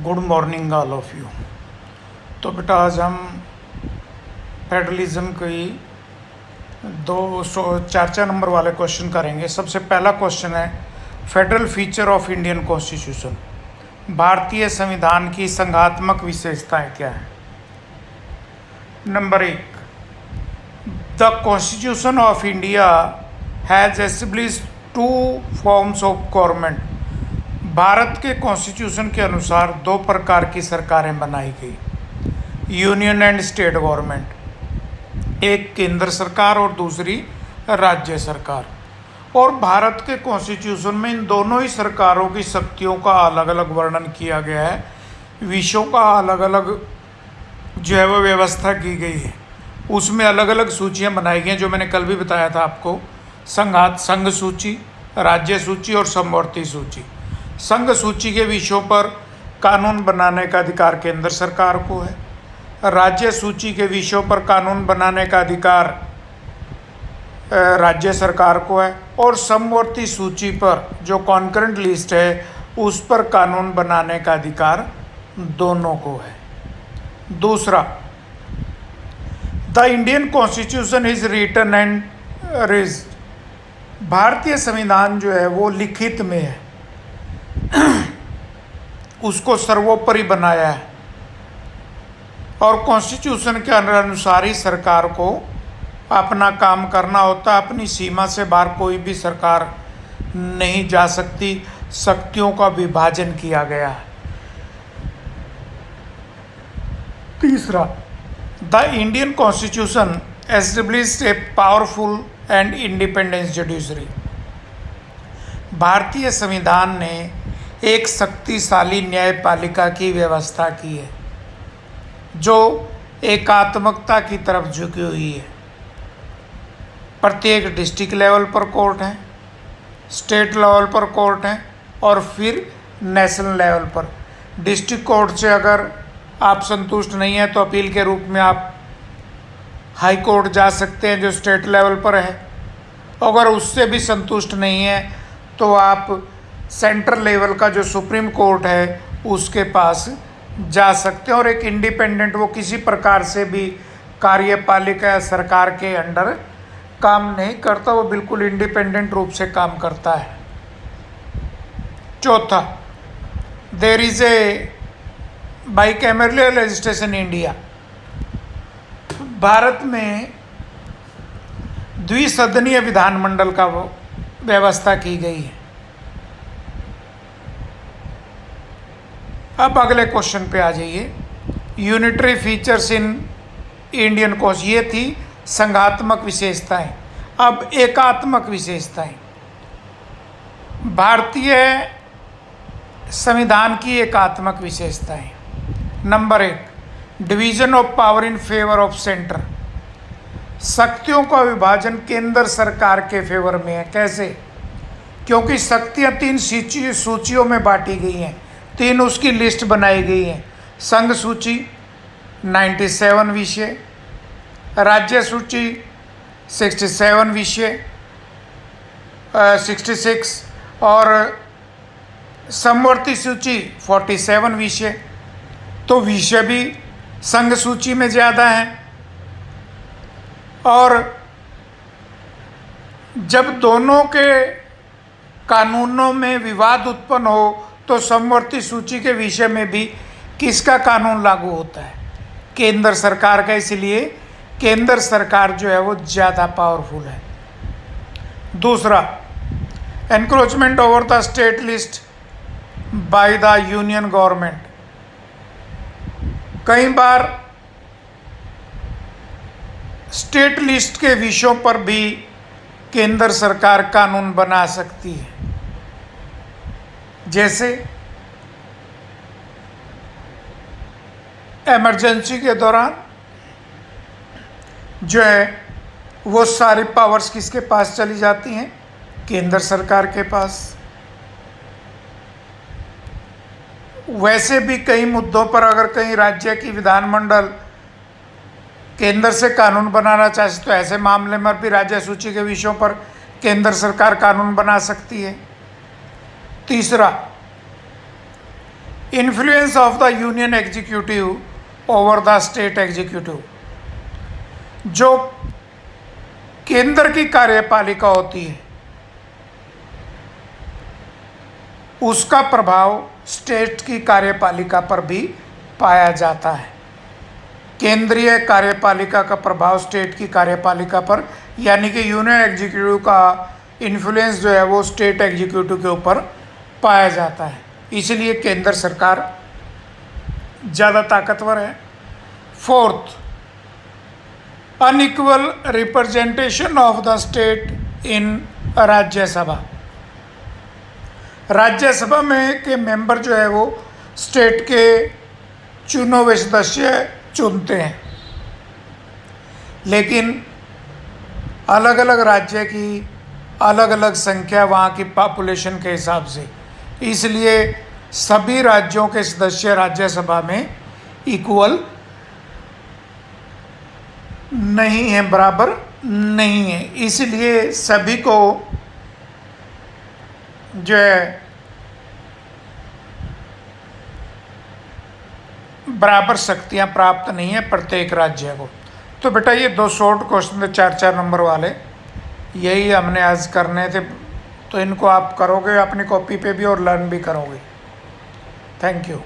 Good morning all of you. तो बेटा आज हम फेडरलिज्म की 244 नंबर वाले क्वेश्चन करेंगे। सबसे पहला क्वेश्चन है federal feature of Indian constitution, भारतीय संविधान की संघात्मक विशेषताएं क्या है। Number 1, the constitution of India has established 2 forms of government. Bharat के कॉन्स्टिट्यूशन के अनुसार 2 प्रकार की सरकारें बनाई गई, यूनियन एंड स्टेट गवर्नमेंट, एक केंद्र सरकार और दूसरी राज्य सरकार। और भारत के कॉन्स्टिट्यूशन में इन दोनों ही सरकारों की शक्तियों का अलग अलग वर्णन किया गया है, विषयों का अलग अलग जो है वो व्यवस्था की गई है। उसमें अलग अलग सूचियां बनाई गई हैं, जो मैंने कल भी बताया था आपको, संघ सूची, राज्य सूची और समवर्ती सूची। संघ सूची के विषयों पर कानून बनाने का अधिकार केंद्र सरकार को है, राज्य सूची के विषयों पर कानून बनाने का अधिकार राज्य सरकार को है, और समवर्ती सूची पर जो कॉन्करेंट लिस्ट है उस पर कानून बनाने का अधिकार दोनों को है। दूसरा, the Indian constitution is written and rigid. भारतीय संविधान जो है वो लिखित में है, उसको सर्वोपरि बनाया है, और कॉन्स्टिट्यूशन के अनुसार ही सरकार को अपना काम करना होता है। अपनी सीमा से बाहर कोई भी सरकार नहीं जा सकती, शक्तियों का विभाजन किया गया है। तीसरा, the Indian constitution established a powerful and independent judiciary. भारतीय संविधान ने एक शक्तिशाली न्यायपालिका की व्यवस्था की है, जो एकात्मकता की तरफ झुकी हुई है। प्रत्येक डिस्ट्रिक्ट लेवल पर कोर्ट है, स्टेट लेवल पर कोर्ट है, और फिर नेशनल लेवल पर। डिस्ट्रिक्ट कोर्ट से अगर आप संतुष्ट नहीं हैं तो अपील के रूप में आप हाई कोर्ट जा सकते हैं, जो स्टेट लेवल पर है। अगर उससे भी संतुष्ट नहीं है तो आप सेंट्रल लेवल का जो सुप्रीम कोर्ट है उसके पास जा सकते हैं। और एक इंडिपेंडेंट, वो किसी प्रकार से भी कार्यपालिका या सरकार के अंडर काम नहीं करता, वो बिल्कुल इंडिपेंडेंट रूप से काम करता है। चौथा, there is a bicameral legislation India. भारत में द्विसदनीय विधानमंडल का व्यवस्था की गई है। अब अगले क्वेश्चन पे आ जाइए, unitary features in Indian constitution. ये थी संघात्मक विशेषताएं। अब एकात्मक विशेषताएं, भारतीय संविधान की एकात्मक विशेषताएं। Number 1, division of power in favour of centre. शक्तियों का विभाजन केंद्र सरकार के फेवर में है। कैसे? क्योंकि शक्तियां 3 सूचियों में बांटी गई हैं, 3 उसकी लिस्ट बनाई गई हैं। संघ सूची 97 विषय, राज्य सूची 67 विषय 66, और समवर्ती सूची 47 विषय। तो विषय भी संघ सूची में ज़्यादा हैं। और जब दोनों के कानूनों में विवाद उत्पन्न हो तो समवर्ती सूची के विषय में भी किसका कानून लागू होता है? केंद्र सरकार का। इसलिए केंद्र सरकार जो है वो ज़्यादा पावरफुल है। दूसरा, encroachment over the state list by the union government. कई बार स्टेट लिस्ट के विषयों पर भी केंद्र सरकार कानून बना सकती है। जैसे इमरजेंसी के दौरान जो है वो सारी पावर्स किसके पास चली जाती हैं? केंद्र सरकार के पास। वैसे भी कई मुद्दों पर अगर कहीं राज्य की विधानमंडल केंद्र से कानून बनाना चाहे तो ऐसे मामले में भी राज्य सूची के विषयों पर केंद्र सरकार कानून बना सकती है। तीसरा, influence of the union executive over the state executive. जो केंद्र की कार्यपालिका होती है उसका प्रभाव स्टेट की कार्यपालिका पर भी पाया जाता है। केंद्रीय कार्यपालिका का प्रभाव स्टेट की कार्यपालिका पर, यानी कि यूनियन एग्जीक्यूटिव का इन्फ्लुएंस जो है वो स्टेट एग्जीक्यूटिव के ऊपर पाया जाता है। इसलिए केंद्र सरकार ज़्यादा ताकतवर है। Fourth, unequal representation of the state in Rajya Sabha. Rajya Sabha में के मेंबर जो है वो स्टेट के चुने हुए सदस्य चुनते हैं, लेकिन अलग अलग राज्य की अलग अलग संख्या वहाँ की पॉपुलेशन के हिसाब से, इसलिए सभी राज्यों के सदस्य राज्यसभा में इक्वल नहीं है, बराबर नहीं है। इसलिए सभी को जो है बराबर शक्तियां प्राप्त नहीं है प्रत्येक राज्य को। तो बेटा ये 2 शॉर्ट क्वेश्चन थे 4-4 नंबर वाले, यही हमने आज करने थे। तो इनको आप करोगे अपनी कॉपी पे भी और लर्न भी करोगे। Thank you.